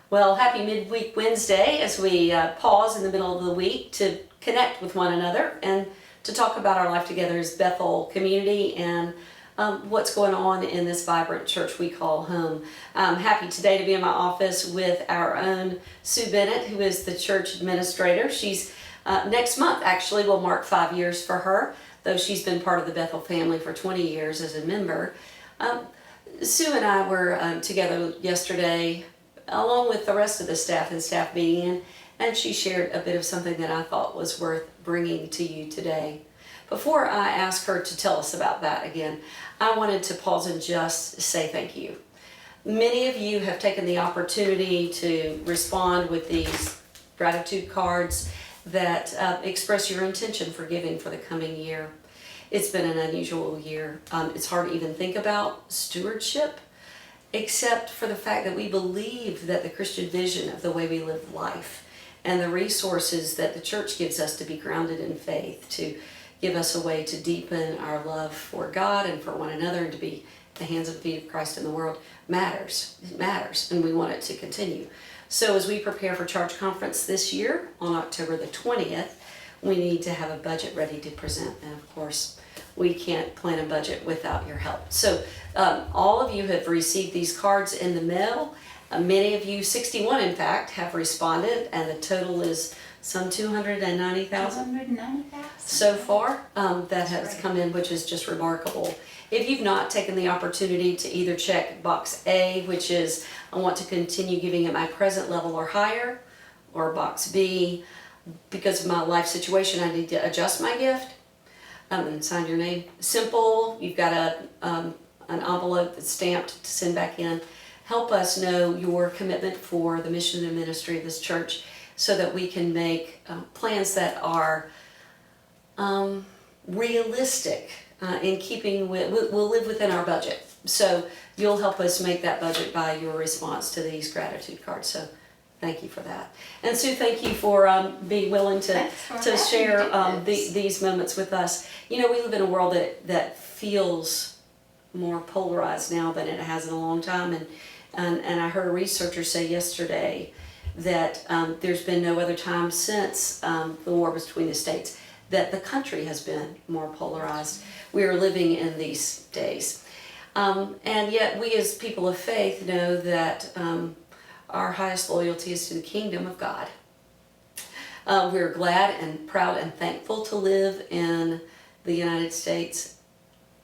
Well, happy Midweek Wednesday as we pause in the middle of the week to connect with one another and to talk about our life together as Bethel community and what's going on in this vibrant church we call home. I'm happy today to be in my office with our own Sue Bennett, who is the church administrator. She's next month actually will mark 5 years for her, though she's been part of the Bethel family for 20 years as a member. Sue and I were together yesterday along with the rest of the staff and staff meeting, and she shared a bit of something that I thought was worth bringing to you today. Before I ask her to tell us about that again, I wanted to pause and just say thank you. Many of you have taken the opportunity to respond with these gratitude cards that express your intention for giving for the coming year. It's been an unusual year. It's hard to even think about stewardship, except for the fact that we believe that the Christian vision of the way we live life and the resources that the church gives us to be grounded in faith, to give us a way to deepen our love for God and for one another and to be the hands and feet of Christ in the world matters. It matters, and we want it to continue. So as we prepare for Charge Conference this year on October the 20th, we need to have a budget ready to present, and of course we can't plan a budget without your help. So all of you have received these cards in the mail. Many of you, 61 in fact, have responded, and the total is some 290,000 so far that has come in, which is just remarkable. If you've not taken the opportunity to either check box A, which is I want to continue giving at my present level or higher, or box B, because of my life situation I need to adjust my gift, and sign your name. Simple. You've got an envelope that's stamped to send back in. Help us know your commitment for the mission and ministry of this church so that we can make plans that are realistic in keeping with, we'll live within our budget. So you'll help us make that budget by your response to these gratitude cards. So thank you for that. And Sue, thank you for being willing to share these moments with us. You know, we live in a world that feels more polarized now than it has in a long time. And I heard a researcher say yesterday that there's been no other time since the war between the states that the country has been more polarized. We are living in these days. And yet we as people of faith know that our highest loyalty is to the kingdom of God. We're glad and proud and thankful to live in the United States,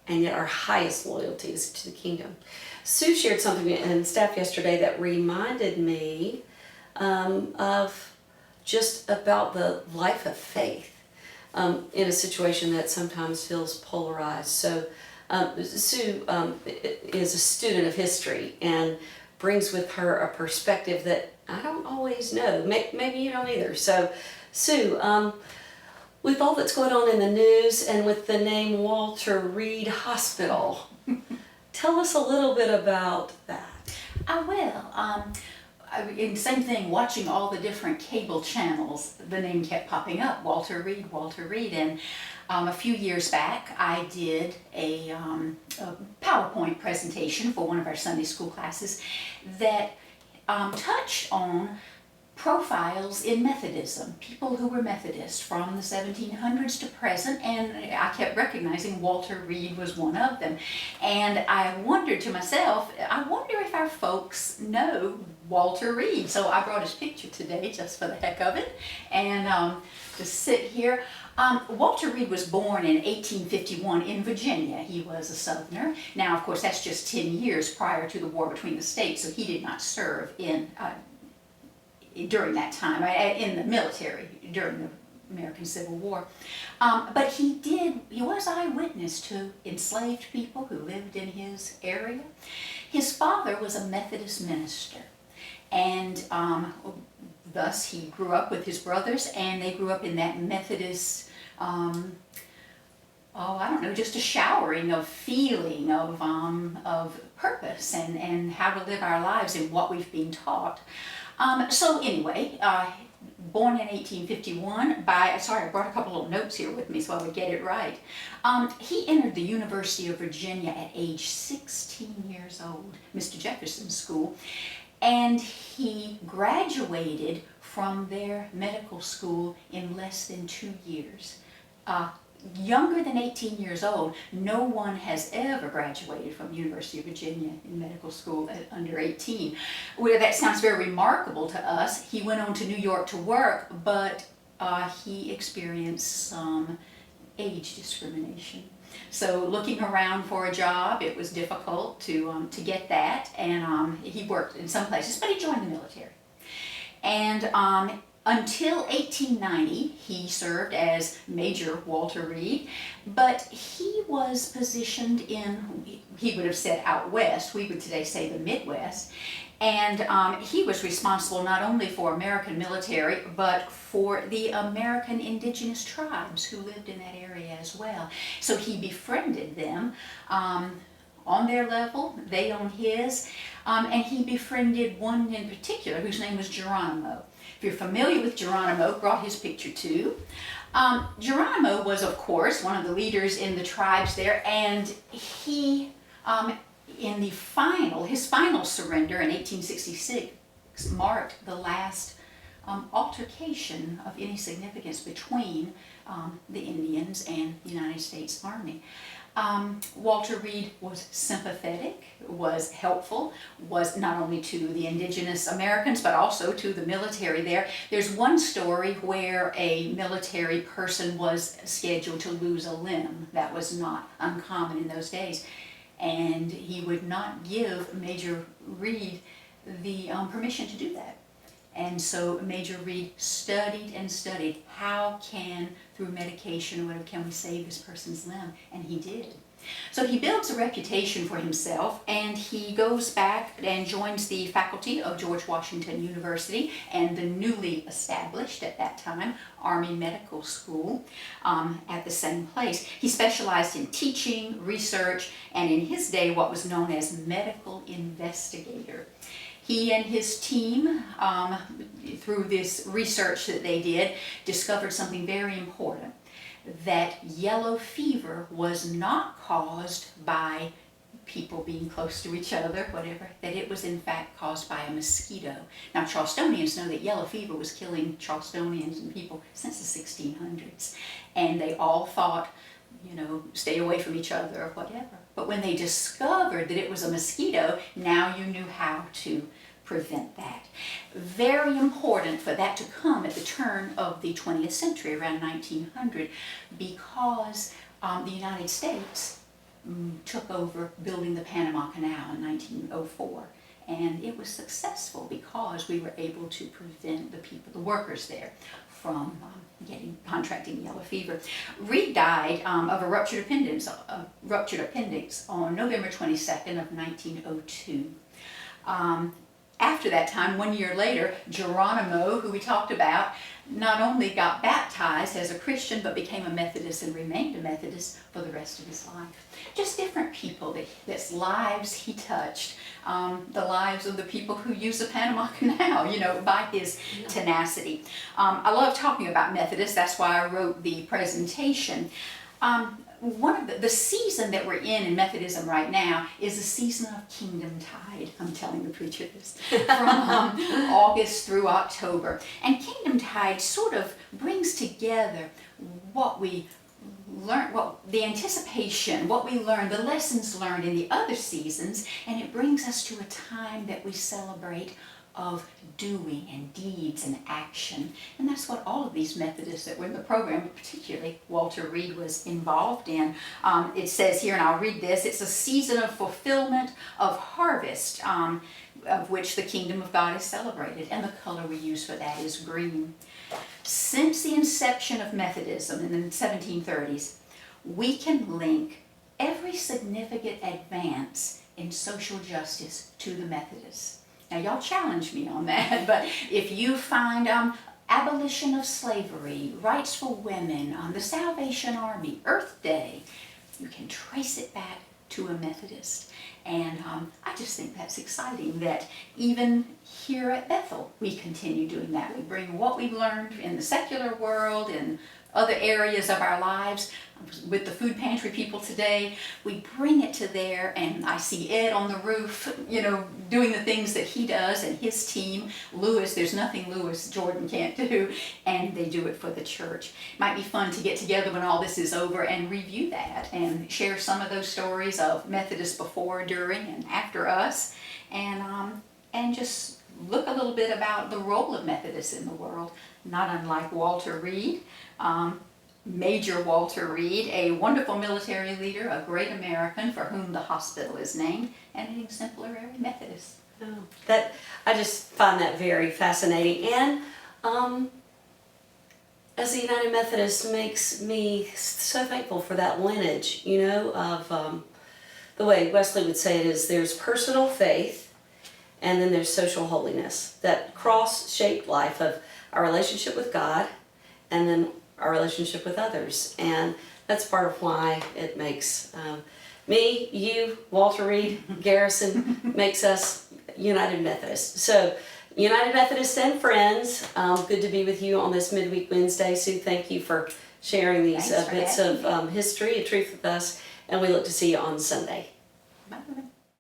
and yet our highest loyalty is to the kingdom. Sue shared something in staff yesterday that reminded me of just about the life of faith in a situation that sometimes feels polarized. So Sue is a student of history and brings with her a perspective that I don't always know. Maybe you don't either. So Sue, with all that's going on in the news and with the name Walter Reed Hospital, tell us a little bit about that. I will. Same thing, watching all the different cable channels, the name kept popping up, Walter Reed, Walter Reed. And a few years back, I did a PowerPoint presentation for one of our Sunday school classes that touched on profiles in Methodism, people who were Methodist from the 1700s to present, and I kept recognizing Walter Reed was one of them. And I wondered to myself, I wonder if our folks know Walter Reed. So I brought his picture today just for the heck of it, and to sit here. Walter Reed was born in 1851 in Virginia. He was a Southerner. Now, of course, that's just 10 years prior to the war between the states, so he did not serve during that time, in the military, during the American Civil War. But he was eyewitness to enslaved people who lived in his area. His father was a Methodist minister, and thus he grew up with his brothers, and they grew up in that Methodist, just a showering of feeling of purpose and how to live our lives and what we've been taught. So anyway, born in 1851 I brought a couple of notes here with me so I would get it right. He entered the University of Virginia at age 16 years old, Mr. Jefferson School, And he graduated from their medical school in less than 2 years. Younger than 18 years old, no one has ever graduated from the University of Virginia in medical school at under 18. Well, that sounds very remarkable to us. He went on to New York to work, but he experienced some age discrimination. So looking around for a job, it was difficult to get that, and he worked in some places, but he joined the military. And until 1890, he served as Major Walter Reed, but he was positioned in, he would have said out west, we would today say the Midwest, and he was responsible not only for American military, but for the American indigenous tribes who lived in that area as well. So he befriended them on their level, they on his, and he befriended one in particular whose name was Geronimo. If you're familiar with Geronimo, brought his picture too. Geronimo was, of course, one of the leaders in the tribes there, and he, in the his final surrender in 1866, marked the last altercation of any significance between the Indians and the United States Army. Walter Reed was sympathetic, was helpful, was not only to the indigenous Americans, but also to the military there. There's one story where a military person was scheduled to lose a limb. That was not uncommon in those days. And he would not give Major Reed the permission to do that. And so Major Reed studied and studied, how can, through medication or whatever, can we save this person's limb? And he did. So he builds a reputation for himself, and he goes back and joins the faculty of George Washington University and the newly established at that time Army Medical School at the same place. He specialized in teaching, research, and in his day what was known as medical investigator. He and his team, through this research that they did, discovered something very important, that yellow fever was not caused by people being close to each other, whatever, that it was in fact caused by a mosquito. Now, Charlestonians know that yellow fever was killing Charlestonians and people since the 1600s, and they all thought, you know, stay away from each other or whatever. But when they discovered that it was a mosquito, now you knew how to prevent that. Very important for that to come at the turn of the 20th century, around 1900, because the United States took over building the Panama Canal in 1904. And it was successful because we were able to prevent the people, the workers there, from contracting yellow fever. Reed died of a ruptured appendix on November 22nd of 1902. After that time, 1 year later, Geronimo, who we talked about, not only got baptized as a Christian, but became a Methodist and remained a Methodist for the rest of his life. Just different people that's lives he touched, the lives of the people who use the Panama Canal, you know, by his tenacity. I love talking about Methodists, that's why I wrote the presentation. One of the season that we're in Methodism right now is the season of Kingdom Tide. I'm telling the preacher this, from August through October. And Kingdom Tide sort of brings together what we learned, the anticipation, what we learned, the lessons learned in the other seasons, and it brings us to a time that we celebrate of doing and deeds and action. And that's what all of these Methodists that were in the program, particularly Walter Reed, was involved in. It says here, and I'll read this, it's a season of fulfillment of harvest, of which the kingdom of God is celebrated, and the color we use for that is green. Since the inception of Methodism in the 1730s, we can link every significant advance in social justice to the Methodists. Now, y'all challenge me on that, but if you find abolition of slavery, rights for women, the Salvation Army, Earth Day, you can trace it back to a Methodist. And I just think that's exciting that even here at Bethel, we continue doing that. We bring what we've learned in the secular world, in other areas of our lives. With the food pantry people today, we bring it to there, and I see Ed on the roof, doing the things that he does, and his team. Lewis, there's nothing Lewis Jordan can't do, and they do it for the church. Might be fun to get together when all this is over and review that and share some of those stories of Methodist before, during, and after us, and just look a little bit about the role of Methodists in the world, not unlike Walter Reed. Major Walter Reed, a wonderful military leader, a great American for whom the hospital is named, and an exemplary Methodist. Oh, I just find that very fascinating, and as a United Methodist makes me so thankful for that lineage, of the way Wesley would say it is, there's personal faith and then there's social holiness, that cross-shaped life of our relationship with God and then our relationship with others. And that's part of why it makes me, you, Walter Reed, Garrison, makes us United Methodists. So, United Methodists and friends, good to be with you on this Midweek Wednesday. Sue, thank you for sharing these bits of history and truth with us, and we look to see you on Sunday. Bye.